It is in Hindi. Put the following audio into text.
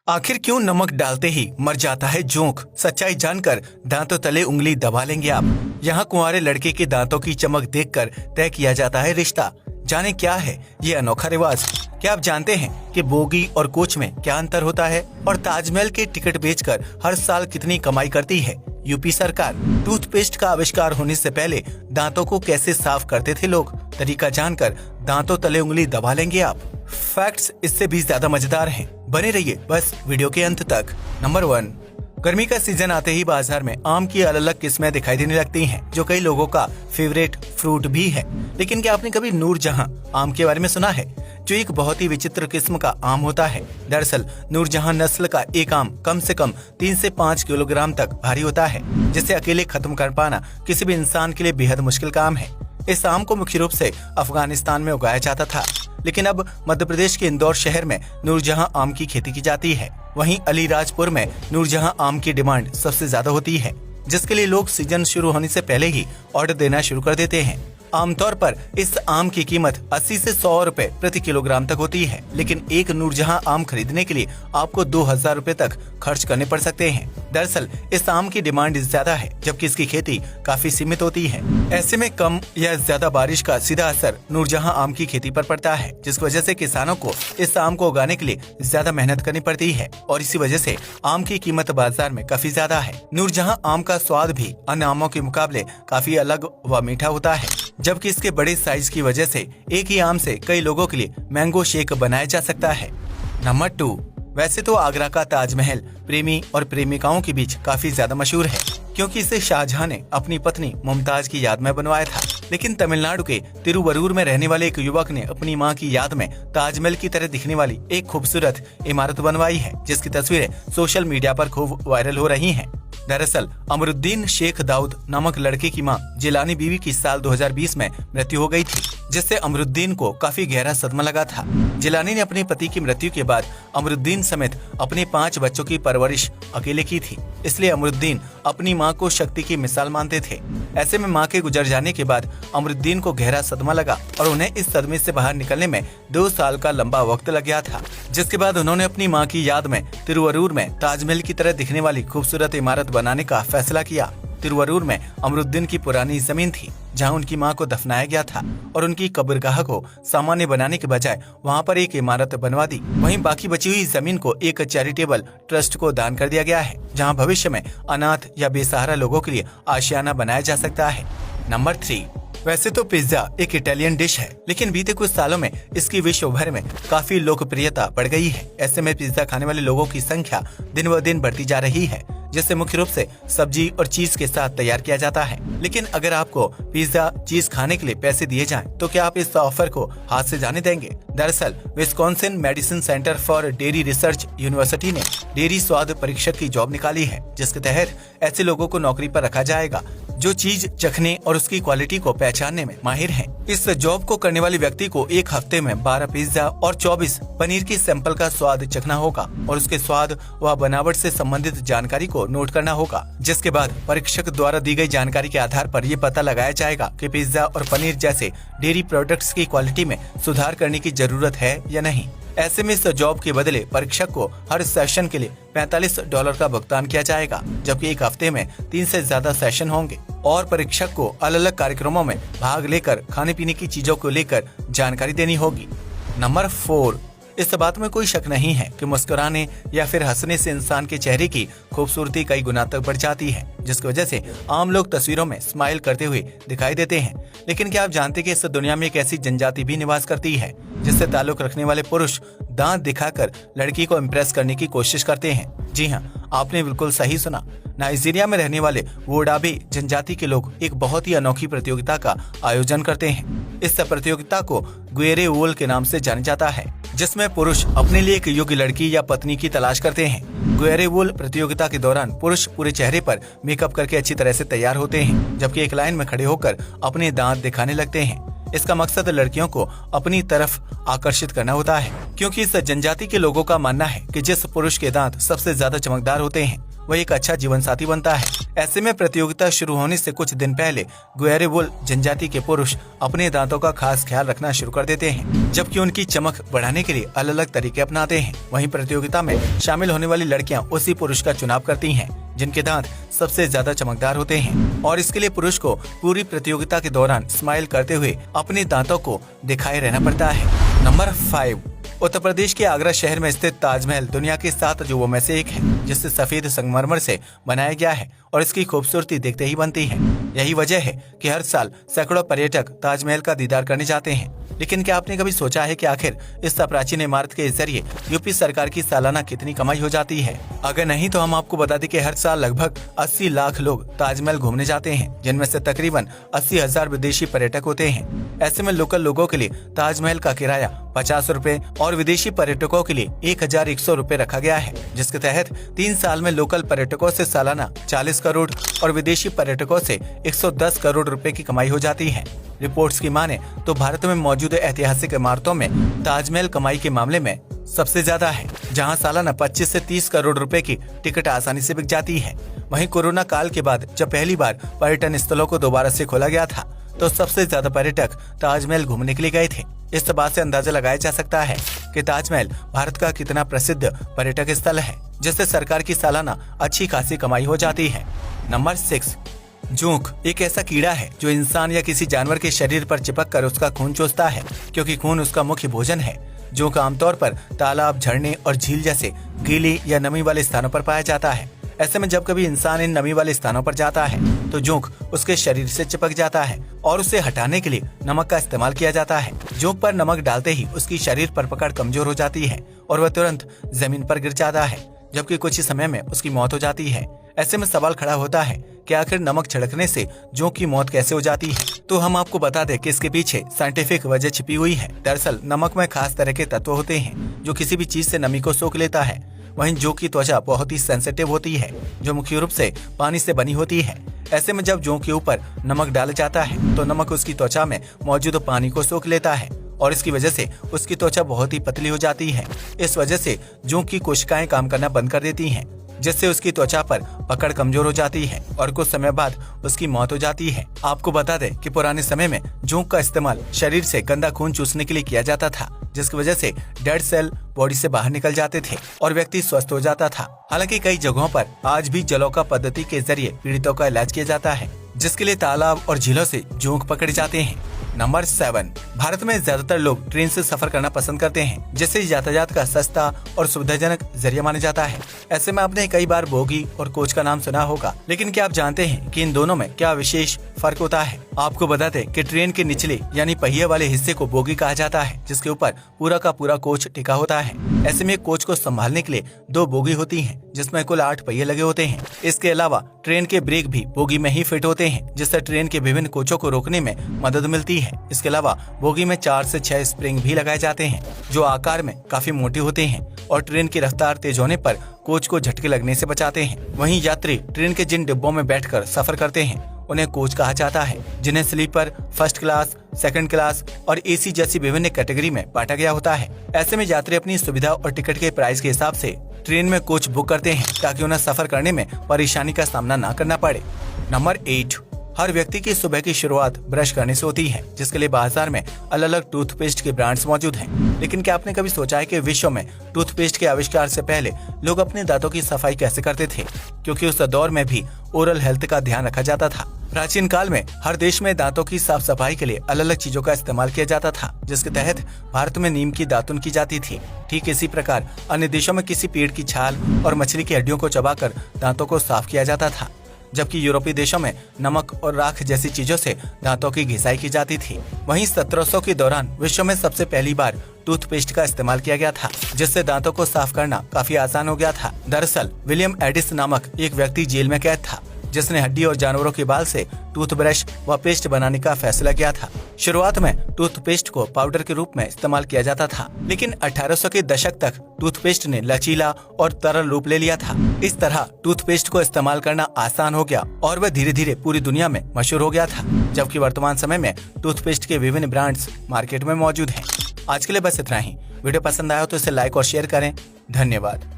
आखिर क्यों नमक डालते ही मर जाता है जोंक? सच्चाई जानकर दांतों तले उंगली दबा लेंगे आप। यहाँ कुंवारे लड़के के दांतों की चमक देखकर तय किया जाता है रिश्ता। जाने क्या है ये अनोखा रिवाज। क्या आप जानते हैं कि बोगी और कोच में क्या अंतर होता है? और ताजमहल के टिकट बेचकर हर साल कितनी कमाई करती है यूपी सरकार? टूथपेस्ट का आविष्कार होने से पहले दांतों को कैसे साफ करते थे लोग? तरीका जानकर दांतों तले उंगली दबा लेंगे आप। फैक्ट्स इससे भी ज्यादा मजेदार हैं। बने रहिए बस वीडियो के अंत तक। नंबर 1, गर्मी का सीजन आते ही बाजार में आम की अलग अलग किस्में दिखाई देने लगती हैं, जो कई लोगों का फेवरेट फ्रूट भी है। लेकिन क्या आपने कभी नूरजहां आम के बारे में सुना है, जो एक बहुत ही विचित्र किस्म का आम होता है? दरअसल नूरजहां नस्ल का एक आम कम से कम 3 से 5 किलोग्राम तक भारी होता है, जिसे अकेले खत्म कर पाना किसी भी इंसान के लिए बेहद मुश्किल काम है। इस आम को मुख्य रूप से अफगानिस्तान में उगाया जाता था, लेकिन अब मध्य प्रदेश के इंदौर शहर में नूरजहां आम की खेती की जाती है। वहीं अलीराजपुर में नूरजहां आम की डिमांड सबसे ज्यादा होती है, जिसके लिए लोग सीजन शुरू होने से पहले ही ऑर्डर देना शुरू कर देते हैं। आमतौर पर इस आम की कीमत 80 से 100 रुपए प्रति किलोग्राम तक होती है, लेकिन एक नूरजहां आम खरीदने के लिए आपको 2000 रुपए तक खर्च करने पड़ सकते हैं। दरअसल इस आम की डिमांड ज्यादा है, जबकि इसकी खेती काफी सीमित होती है। ऐसे में कम या ज्यादा बारिश का सीधा असर नूरजहां आम की खेती पर पड़ता है, जिस वजह से किसानों को इस आम को उगाने के लिए ज्यादा मेहनत करनी पड़ती है, और इसी वजह से आम की कीमत बाजार में काफी ज्यादा है। नूरजहां आम का स्वाद भी अन्य आमों के मुकाबले काफी अलग व मीठा होता है, जबकि इसके बड़े साइज की वजह से एक ही आम से कई लोगों के लिए मैंगो शेक बनाया जा सकता है। नंबर 2, वैसे तो आगरा का ताजमहल प्रेमी और प्रेमिकाओं के बीच काफी ज्यादा मशहूर है, क्योंकि इसे शाहजहां ने अपनी पत्नी मुमताज की याद में बनवाया था। लेकिन तमिलनाडु के तिरुवरूर में रहने वाले एक युवक ने अपनी मां की याद में ताजमहल की तरह दिखने वाली एक खूबसूरत इमारत बनवाई है, जिसकी तस्वीरें सोशल मीडिया पर खूब वायरल हो रही हैं। दरअसल अमरुद्दीन शेख दाऊद नामक लड़के की मां जिलानी बीवी की साल 2020 में मृत्यु हो गई थी, जिससे अमरुद्दीन को काफी गहरा सदमा लगा था। जिलानी ने अपने पति की मृत्यु के बाद अमरुद्दीन समेत अपने 5 बच्चों की परवरिश अकेले की थी, इसलिए अमरुद्दीन अपनी मां को शक्ति की मिसाल मानते थे। ऐसे में मां के गुजर जाने के बाद अमरुद्दीन को गहरा सदमा लगा और उन्हें इस सदमे से बाहर निकलने में 2 साल का लंबा वक्त लग गया था, जिसके बाद उन्होंने अपनी मां की याद में तिरुवरूर में ताजमहल की तरह दिखने वाली खूबसूरत इमारत बनाने का फैसला किया। तिरुवरूर में अमरुद्दीन की पुरानी जमीन थी, जहां उनकी मां को दफनाया गया था, और उनकी कब्रगाह को सामान्य बनाने के बजाय वहां पर एक इमारत बनवा दी। वहीं बाकी बची हुई जमीन को एक चैरिटेबल ट्रस्ट को दान कर दिया गया है, जहां भविष्य में अनाथ या बेसहारा लोगों के लिए आशियाना बनाया जा सकता है। नंबर 3, वैसे तो पिज्जा एक इटालियन डिश है, लेकिन बीते कुछ सालों में इसकी विश्व भर में काफी लोकप्रियता बढ़ गई है। ऐसे में पिज्जा खाने वाले लोगों की संख्या दिन ब दिन बढ़ती जा रही है, जिसे मुख्य रूप से सब्जी और चीज के साथ तैयार किया जाता है। लेकिन अगर आपको पिज्जा चीज खाने के लिए पैसे दिए जाएं, तो क्या आप इस ऑफर को हाथ से जाने देंगे? दरअसल Wisconsin medicine centre for dairy research university ने डेयरी स्वाद परीक्षक की जॉब निकाली है, जिसके तहत ऐसे लोगों को नौकरी पर रखा जाएगा जो चीज चखने और उसकी क्वालिटी को पहचानने में माहिर हैं। इस जॉब को करने वाले व्यक्ति को एक हफ्ते में 12 पिज्जा और 24 पनीर की सैंपल का स्वाद चखना होगा, और उसके स्वाद व बनावट से संबंधित जानकारी को नोट करना होगा, जिसके बाद परीक्षक द्वारा दी गई जानकारी के आधार पर ये पता लगाया जाएगा कि पिज्जा और पनीर जैसे डेयरी प्रोडक्ट्स की क्वालिटी में सुधार करने की जरूरत है या नहीं। ऐसे में इस जॉब के बदले परीक्षक को हर सेशन के लिए $45 का भुगतान किया जाएगा, जबकि एक हफ्ते में 3 से ज्यादा सेशन होंगे, और परीक्षक को अलग अलग कार्यक्रमों में भाग लेकर खाने पीने की चीजों को लेकर जानकारी देनी होगी। नंबर 4, इस बात में कोई शक नहीं है कि मुस्कुराने या फिर हंसने से इंसान के चेहरे की खूबसूरती कई गुना तक बढ़ जाती है, जिसकी वजह से आम लोग तस्वीरों में स्माइल करते हुए दिखाई देते हैं। लेकिन क्या आप जानते हैं कि इस दुनिया में एक ऐसी जनजाति भी निवास करती है, जिससे ताल्लुक रखने वाले पुरुष दांत दिखाकर लड़की को इम्प्रेस करने की कोशिश करते हैं? जी हाँ, आपने बिल्कुल सही सुना। नाइजीरिया में रहने वाले वोडाबे जनजाति के लोग एक बहुत ही अनोखी प्रतियोगिता का आयोजन करते हैं। इस प्रतियोगिता को गुएरे वोल के नाम से जाना जाता है, जिसमें पुरुष अपने लिए एक योग्य लड़की या पत्नी की तलाश करते हैं। गुएरे वोल प्रतियोगिता के दौरान पुरुष पूरे चेहरे पर मेकअप करके अच्छी तरह से तैयार होते हैं, जबकि एक लाइन में खड़े होकर अपने दांत दिखाने लगते हैं। इसका मकसद लड़कियों को अपनी तरफ आकर्षित करना होता है, क्योंकि इस जनजाति के लोगों का मानना है कि जिस पुरुष के दांत सबसे ज्यादा चमकदार होते हैं, वह एक अच्छा जीवन साथी बनता है। ऐसे में प्रतियोगिता शुरू होने से कुछ दिन पहले गुएरेबुल जनजाति के पुरुष अपने दांतों का खास ख्याल रखना शुरू कर देते हैं, जबकि उनकी चमक बढ़ाने के लिए अलग अलग तरीके अपनाते हैं। वहीं प्रतियोगिता में शामिल होने वाली लड़कियां उसी पुरुष का चुनाव करती हैं जिनके दांत सबसे ज्यादा चमकदार होते हैं, और इसके लिए पुरुष को पूरी प्रतियोगिता के दौरान स्माइल करते हुए अपने दांतों को दिखाए रहना पड़ता है। नंबर 5, उत्तर प्रदेश के आगरा शहर में स्थित ताजमहल दुनिया के 7 अजूबों में से एक है, जिसे सफेद संगमरमर से बनाया गया है और इसकी खूबसूरती देखते ही बनती है। यही वजह है कि हर साल सैकड़ों पर्यटक ताजमहल का दीदार करने जाते हैं। लेकिन क्या आपने कभी सोचा है कि आखिर इस प्राचीन इमारत के जरिए यूपी सरकार की सालाना कितनी कमाई हो जाती है? अगर नहीं तो हम आपको बता दें कि हर साल लगभग 80 लाख लोग ताजमहल घूमने जाते हैं, जिनमें से तकरीबन 80,000 विदेशी पर्यटक होते हैं। ऐसे में लोकल लोगों के लिए ताजमहल का किराया 50 रुपए और विदेशी पर्यटकों के लिए 1100 रुपए रखा गया है, जिसके तहत 3 साल में लोकल पर्यटकों से सालाना 40 करोड़ और विदेशी पर्यटकों से 110 करोड़ रुपए की कमाई हो जाती है। रिपोर्ट्स की माने तो भारत में मौजूद ऐतिहासिक इमारतों में ताजमहल कमाई के मामले में सबसे ज्यादा है, जहां सालाना 25 से 30 करोड़ रुपए की टिकट आसानी से बिक जाती है। वहीं कोरोना काल के बाद जब पहली बार पर्यटन स्थलों को दोबारा से खोला गया था, तो सबसे ज्यादा पर्यटक ताजमहल घूमने के लिए गए थे। इस बात से अंदाजा लगाया जा सकता है कि ताजमहल भारत का कितना प्रसिद्ध पर्यटक स्थल है, जिससे सरकार की सालाना अच्छी खासी कमाई हो जाती है। नंबर 6, जोंक एक ऐसा कीड़ा है जो इंसान या किसी जानवर के शरीर पर चिपक कर उसका खून चूसता है, क्योंकि खून उसका मुख्य भोजन है। जोंक आमतौर पर तालाब, झरने और झील जैसे गीले या नमी वाले स्थानों पर पाया जाता है। ऐसे में जब कभी इंसान इन नमी वाले स्थानों पर जाता है तो जोंक उसके शरीर से चिपक जाता है और उसे हटाने के लिए नमक का इस्तेमाल किया जाता है। जोंक पर नमक डालते ही उसकी शरीर पर पकड़ कमजोर हो जाती है और वह तुरंत जमीन पर गिर जाता है, जबकि कुछ ही समय में उसकी मौत हो जाती है। ऐसे में सवाल खड़ा होता है कि आखिर नमक छिड़कने से जोंक की मौत कैसे हो जाती है? तो हम आपको बता दें कि इसके पीछे साइंटिफिक वजह छिपी हुई है। दरअसल नमक में खास तरह के तत्व होते हैं जो किसी भी चीज से नमी को सोख लेता है। वहीं जोंक की त्वचा बहुत ही सेंसिटिव होती है, जो मुख्य रूप से पानी से बनी होती है। ऐसे में जब जोंक के ऊपर नमक डाला जाता है तो नमक उसकी त्वचा में मौजूद पानी को सोख लेता है और इसकी वजह से उसकी त्वचा बहुत ही पतली हो जाती है। इस वजह से जोंक की कोशिकाएं काम करना बंद कर देती हैं, जिससे उसकी त्वचा पर पकड़ कमजोर हो जाती है और कुछ समय बाद उसकी मौत हो जाती है। आपको बता दें कि पुराने समय में जोंक का इस्तेमाल शरीर से गंदा खून चूसने के लिए किया जाता था, जिसकी वजह से डेड सेल बॉडी से बाहर निकल जाते थे और व्यक्ति स्वस्थ हो जाता था। हालांकि कई जगहों पर आज भी जलौका पद्धति के जरिए पीड़ितों का इलाज किया जाता है, जिसके लिए तालाब और झीलों से जोंक पकड़े जाते हैं। नंबर 7, भारत में ज्यादातर लोग ट्रेन से सफर करना पसंद करते हैं, जिससे यातायात का सस्ता और सुविधाजनक जरिया माना जाता है। ऐसे में आपने कई बार बोगी और कोच का नाम सुना होगा, लेकिन क्या आप जानते हैं कि इन दोनों में क्या विशेष फर्क होता है? आपको बता दें कि ट्रेन के निचले यानी पहिए वाले हिस्से को बोगी कहा जाता है, जिसके ऊपर पूरा का पूरा कोच टिका होता है। ऐसे में कोच को संभालने के लिए 2 बोगी होती हैं, जिसमें कुल 8 पहिए लगे होते हैं। इसके अलावा ट्रेन के ब्रेक भी बोगी में ही फिट होते हैं, जिससे ट्रेन के विभिन्न कोचों को रोकने में मदद मिलती है। इसके अलावा बोगी में 4 से 6 स्प्रिंग भी लगाए जाते हैं, जो आकार में काफी मोटे होते हैं और ट्रेन की रफ्तार तेज होने पर कोच को झटके लगने से बचाते हैं। वहीं यात्री ट्रेन के जिन डिब्बों में बैठकर सफर करते हैं उन्हें कोच कहा जाता है, जिन्हें sleeper, first class, second class और एसी जैसी विभिन्न कैटेगरी में बांटा गया होता है। ऐसे में यात्री अपनी सुविधा और टिकट के प्राइस के हिसाब से ट्रेन में कोच बुक करते हैं, ताकि उन्हें सफर करने में परेशानी का सामना न करना पड़े। नंबर 8, हर व्यक्ति की सुबह की शुरुआत ब्रश करने से होती है, जिसके लिए बाजार में अलग अलग टूथपेस्ट के ब्रांड्स मौजूद हैं। लेकिन क्या आपने कभी सोचा है कि विश्व में टूथपेस्ट के आविष्कार से पहले लोग अपने दांतों की सफाई कैसे करते थे? क्योंकि उस दौर में भी ओरल हेल्थ का ध्यान रखा जाता था। प्राचीन काल में हर देश में दांतों की साफ सफाई के लिए अलग अलग चीजों का इस्तेमाल किया जाता था, जिसके तहत भारत में नीम की दातुन की जाती थी। ठीक इसी प्रकार अन्य देशों में किसी पेड़ की छाल और मछली की हड्डियों को चबाकर दांतों को साफ किया जाता था, जबकि यूरोपीय देशों में नमक और राख जैसी चीजों से दांतों की घिसाई की जाती थी। वहीं 1700 के दौरान विश्व में सबसे पहली बार टूथपेस्ट का इस्तेमाल किया गया था, जिससे दांतों को साफ करना काफी आसान हो गया था। दरअसल विलियम एडिस नामक एक व्यक्ति जेल में कैद था, जिसने हड्डी और जानवरों के बाल से टूथब्रश व पेस्ट बनाने का फैसला किया था। शुरुआत में टूथपेस्ट को पाउडर के रूप में इस्तेमाल किया जाता था, लेकिन 1800 के दशक तक टूथपेस्ट ने लचीला और तरल रूप ले लिया था। इस तरह टूथपेस्ट को इस्तेमाल करना आसान हो गया और वह धीरे धीरे पूरी दुनिया में मशहूर हो गया था, जबकि वर्तमान समय में टूथपेस्ट के विभिन्न ब्रांड्स मार्केट में मौजूद हैं। आज के लिए बस इतना ही। वीडियो पसंद आया तो इसे लाइक और शेयर करें। धन्यवाद।